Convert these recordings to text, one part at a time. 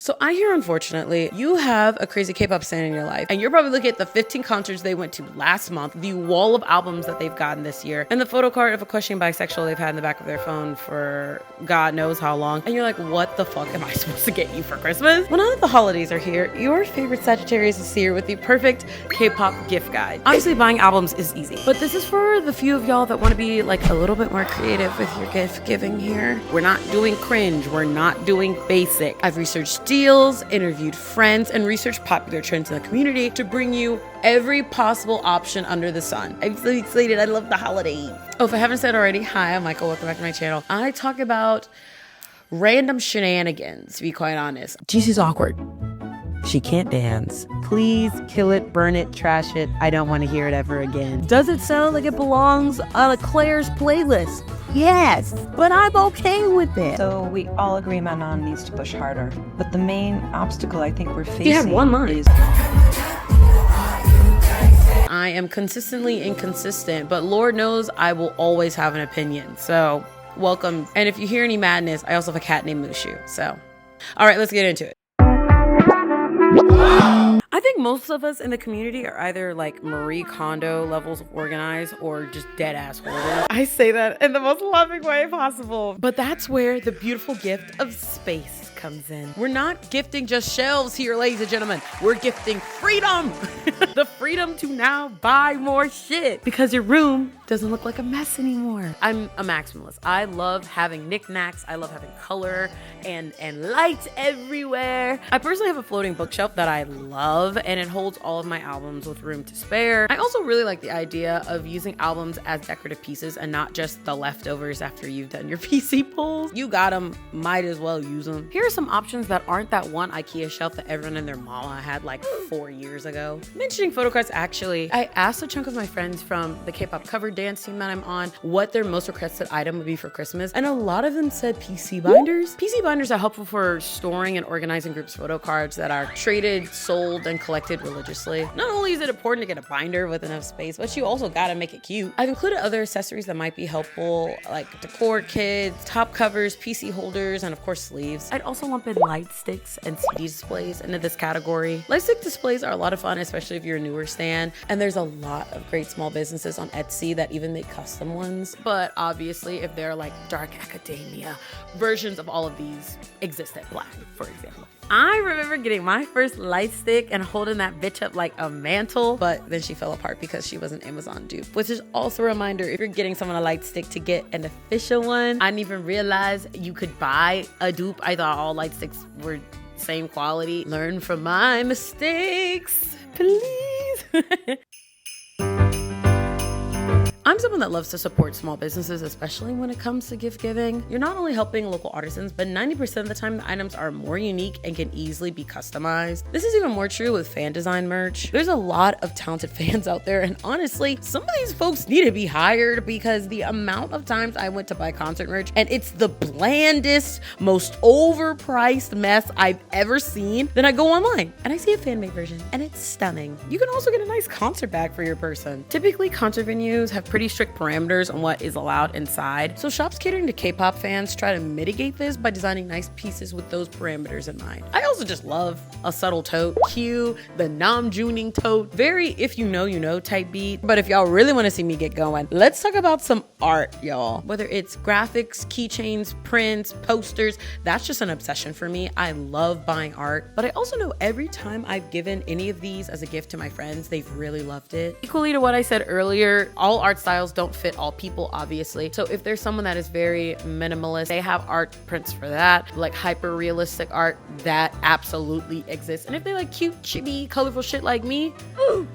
So I hear, unfortunately, you have a crazy K-pop stan in your life, and you're probably looking at the 15 concerts they went to last month, the wall of albums that they've gotten this year, and the photo card of a questioning bisexual they've had in the back of their phone for God knows how long. And you're like, what the fuck am I supposed to get you for Christmas? Well, now that the holidays are here, your favorite Sagittarius is here with the perfect K-pop gift guide. Obviously, buying albums is easy, but this is for the few of y'all that want to be like a little bit more creative with your gift giving here. We're not doing cringe. We're not doing basic. I've researched deals, interviewed friends, and researched popular trends in the community to bring you every possible option under the sun. I'm so excited. I love the holidays. Oh, if I haven't said already, hi, I'm Mykal. Welcome back to my channel. I talk about random shenanigans, to be quite honest. Jesse's awkward. She can't dance. Please kill it, burn it, trash it. I don't want to hear it ever again. Does it sound like it belongs on a Claire's playlist? Yes, but I'm okay with it. So we all agree Manon needs to push harder. But the main obstacle I think we're facing You had one line. is... I am consistently inconsistent, but Lord knows I will always have an opinion. So welcome. And if you hear any madness, I also have a cat named Mushu. So, all right, let's get into it. I think most of us in the community are either like Marie Kondo levels of organized or just dead ass hoarders. I say that in the most loving way possible. But that's where the beautiful gift of space comes in. We're not gifting just shelves here, ladies and gentlemen. We're gifting freedom. The freedom to now buy more shit because your room doesn't look like a mess anymore. I'm a maximalist. I love having knickknacks. I love having color and lights everywhere. I personally have a floating bookshelf that I love, and it holds all of my albums with room to spare. I also really like the idea of using albums as decorative pieces and not just the leftovers after you've done your PC pulls. You got them, might as well use them. Here are some options that aren't that one IKEA shelf that everyone and their mama had like 4 years ago. Mentioning photo cards, actually, I asked a chunk of my friends from the K-pop cover dance team that I'm on what their most requested item would be for Christmas, and a lot of them said PC binders. PC binders are helpful for storing and organizing groups' photo cards that are traded, sold, and collected religiously. Not only is it important to get a binder with enough space, but you also gotta make it cute. I've included other accessories that might be helpful, like decor kits, top covers, PC holders, and of course sleeves. I'd also lump in light sticks and CD displays into this category. Light stick displays are a lot of fun, especially if you're a newer stan, and there's a lot of great small businesses on Etsy that even make custom ones. But obviously, if they're like dark academia, versions of all of these exist at Black, for example. I remember getting my first light stick and holding that bitch up like a mantle, but then she fell apart because she was an Amazon dupe, which is also a reminder if you're getting someone a light stick to get an official one. I didn't even realize you could buy a dupe. I thought all light sticks were same quality. Learn from my mistakes, please. I'm someone that loves to support small businesses, especially when it comes to gift giving. You're not only helping local artisans, but 90% of the time the items are more unique and can easily be customized. This is even more true with fan design merch. There's a lot of talented fans out there, and honestly, some of these folks need to be hired because the amount of times I went to buy concert merch and it's the blandest, most overpriced mess I've ever seen. Then I go online and I see a fan-made version and it's stunning. You can also get a nice concert bag for your person. Typically, concert venues have pretty strict parameters on what is allowed inside. So shops catering to K-pop fans try to mitigate this by designing nice pieces with those parameters in mind. I also just love a subtle tote. Cue the Namjooning tote. Very if you know type beat. But if y'all really want to see me get going, let's talk about some art, y'all. Whether it's graphics, keychains, prints, posters, that's just an obsession for me. I love buying art, but I also know every time I've given any of these as a gift to my friends, they've really loved it. Equally to what I said earlier, all art styles don't fit all people, obviously. So if there's someone that is very minimalist, they have art prints for that. Like hyper realistic art, that absolutely exists. And if they like cute, chibi, colorful shit like me, ooh.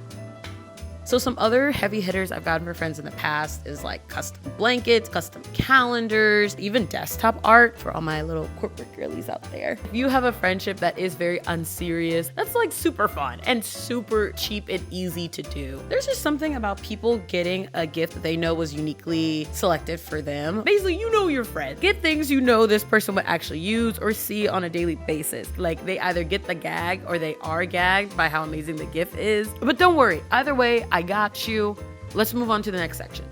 So some other heavy hitters I've gotten for friends in the past is like custom blankets, custom calendars, even desktop art for all my little corporate girlies out there. If you have a friendship that is very unserious, that's like super fun and super cheap and easy to do. There's just something about people getting a gift that they know was uniquely selected for them. Basically, you know your friend. Get things you know this person would actually use or see on a daily basis. Like they either get the gag or they are gagged by how amazing the gift is. But don't worry, either way, I got you. Let's move on to the next section.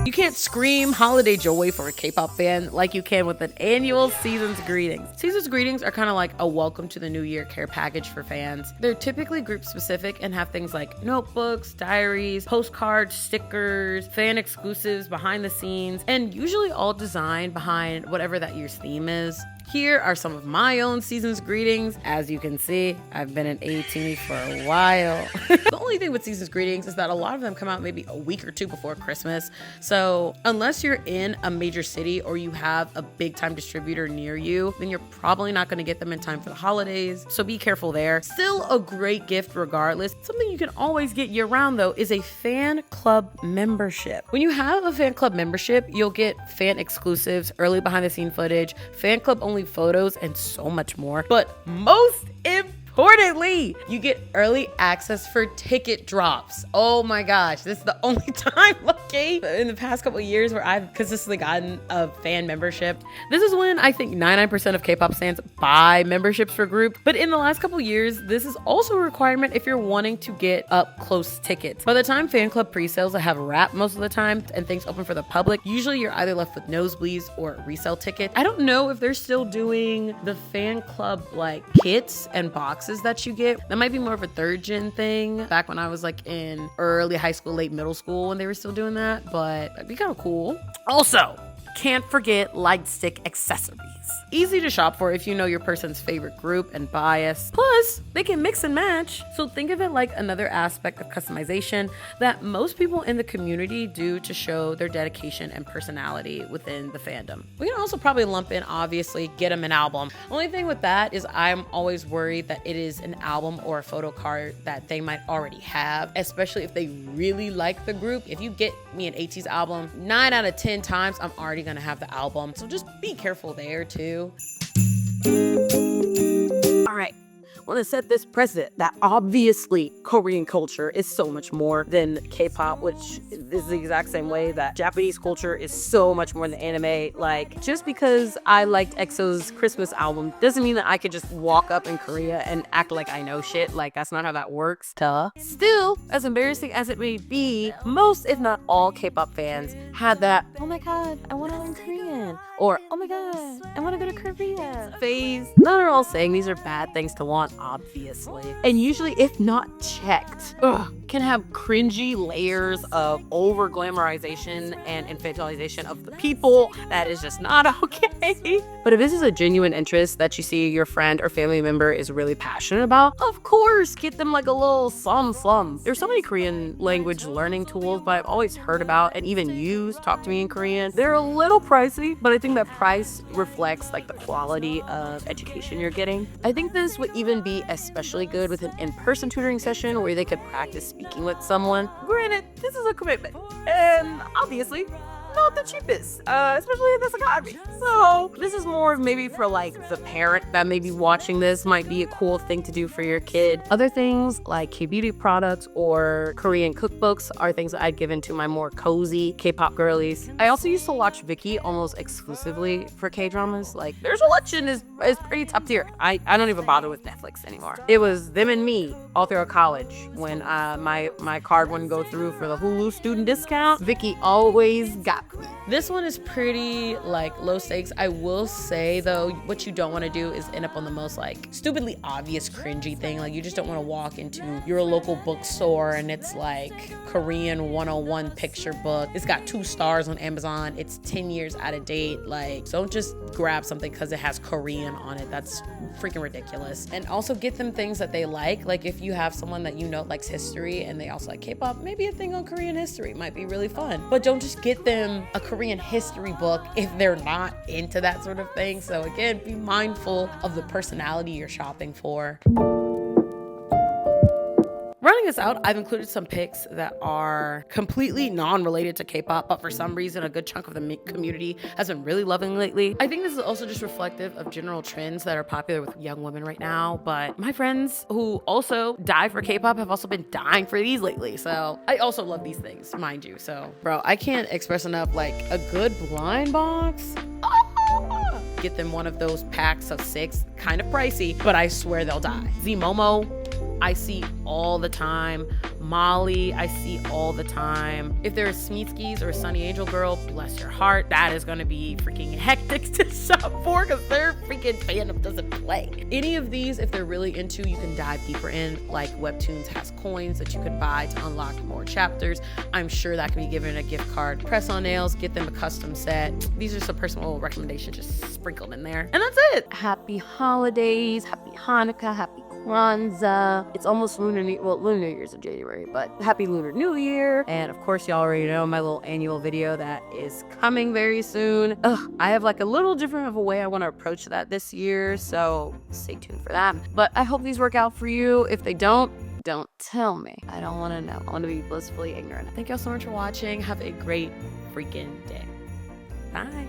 You can't scream holiday joy for a K-pop fan like you can with an annual Season's Greetings. Season's Greetings are kind of like a welcome to the new year care package for fans. They're typically group specific and have things like notebooks, diaries, postcards, stickers, fan exclusives, behind the scenes, and usually all designed behind whatever that year's theme is. Here are some of my own Season's Greetings. As you can see, I've been an 18 for a while. The only thing with Season's Greetings is that a lot of them come out maybe a week or two before Christmas. So unless you're in a major city or you have a big time distributor near you, then you're probably not going to get them in time for the holidays. So be careful there. Still a great gift regardless. Something you can always get year round though is a fan club membership. When you have a fan club membership, you'll get fan exclusives, early behind the scene footage, fan club only photos, and so much more. But most importantly, you get early access for ticket drops. Oh my gosh, this is the only time, okay, in the past couple of years where I've consistently gotten a fan membership. This is when I think 99% of K-pop fans buy memberships for group, but in the last couple of years, this is also a requirement if you're wanting to get up close tickets. By the time fan club pre-sales have wrapped most of the time and things open for the public, usually you're either left with nosebleeds or resale tickets. I don't know if they're still doing the fan club like kits and boxes that you get. That might be more of a third gen thing back when I was like in early high school, late middle school when they were still doing that, but that'd be kind of cool. Also, can't forget light stick accessories. Easy to shop for if you know your person's favorite group and bias. Plus, they can mix and match. So think of it like another aspect of customization that most people in the community do to show their dedication and personality within the fandom. We can also probably lump in, obviously, get them an album. Only thing with that is I'm always worried that it is an album or a photo card that they might already have, especially if they really like the group. If you get me an ATEEZ album, 9 out of 10 times, I'm already gonna have the album. So just be careful there too. All right. I want to set this precedent that obviously Korean culture is so much more than K-pop, which is the exact same way that Japanese culture is so much more than anime. Like, just because I liked EXO's Christmas album doesn't mean that I could just walk up in Korea and act like I know shit. Like, that's not how that works. Duh. Still, as embarrassing as it may be, most, if not all, K-pop fans had that, oh my god, I want to learn Korean, or oh my god, I want to go to Korea phase. None are all saying these are bad things to want, obviously. And usually, if not checked, can have cringy layers of over glamorization and infantilization of the people. That is just not okay. But if this is a genuine interest that you see your friend or family member is really passionate about, of course, get them like a little some. There's so many Korean language learning tools, but I've always heard about and even used Talk to Me in Korean. They're a little pricey, but I think that price reflects like the quality of education you're getting. I think this would even be especially good with an in-person tutoring session where they could practice speaking with someone. Granted, this is a commitment, and obviously not the cheapest, especially in this economy. So this is more of maybe for like the parent that may be watching this, might be a cool thing to do for your kid. Other things like K-beauty products or Korean cookbooks are things that I'd given to my more cozy K-pop girlies. I also used to watch Vicky almost exclusively for K-dramas. Like, their selection is pretty top tier. I don't even bother with Netflix anymore. It was them and me all throughout college. When my card wouldn't go through for the Hulu student discount, Vicky always got me. This one is pretty like low stakes. I will say though, what you don't want to do is end up on the most like stupidly obvious cringy thing. Like, you just don't want to walk into your local bookstore and it's like Korean 101 picture book. It's got 2 stars on Amazon. It's 10 years out of date. Like, don't just grab something because it has Korean on it. That's freaking ridiculous. And also get them things that they like. Like, if you have someone that you know likes history and they also like K-pop, maybe a thing on Korean history might be really fun. But don't just get them a Korean history book if they're not into that sort of thing. So again, be mindful of the personality you're shopping for. Running this out, I've included some pics that are completely non-related to K-pop, but for some reason, a good chunk of the community has been really loving lately. I think this is also just reflective of general trends that are popular with young women right now, but my friends who also die for K-pop have also been dying for these lately, so I also love these things, mind you. So, bro, I can't express enough, like, a good blind box. Get them one of those packs of 6, kind of pricey, but I swear they'll die. Z Momo, I see all the time. Molly, I see all the time. If there's Smeetskis or Sunny Angel Girl, bless your heart, that is gonna be freaking hectic to shop for because their freaking fandom doesn't play. Any of these, if they're really into, you can dive deeper in, like Webtoons has coins that you could buy to unlock more chapters. I'm sure that can be given a gift card. Press on nails, get them a custom set. These are some personal recommendations just sprinkled in there. And that's it. Happy holidays, happy Hanukkah, happy Kwanzaa. It's almost Lunar New Year's in January, but happy Lunar New Year. And of course, y'all already know my little annual video that is coming very soon. I have like a little different of a way I want to approach that this year, so stay tuned for that. But I hope these work out for you. If they don't tell me. I don't want to know. I want to be blissfully ignorant. Thank y'all so much for watching. Have a great freaking day. Bye.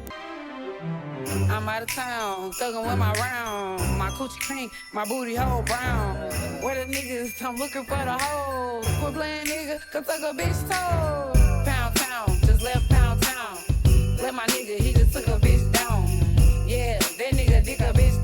I'm out of town, thuggin' with my round. My coochie pink, my booty hole brown. Where the niggas? I'm looking for the hoes. Quit playing nigga, come suck a bitch toe. Pound town, just left pound town. Let my nigga, he just took a bitch down. Yeah, that nigga dick a bitch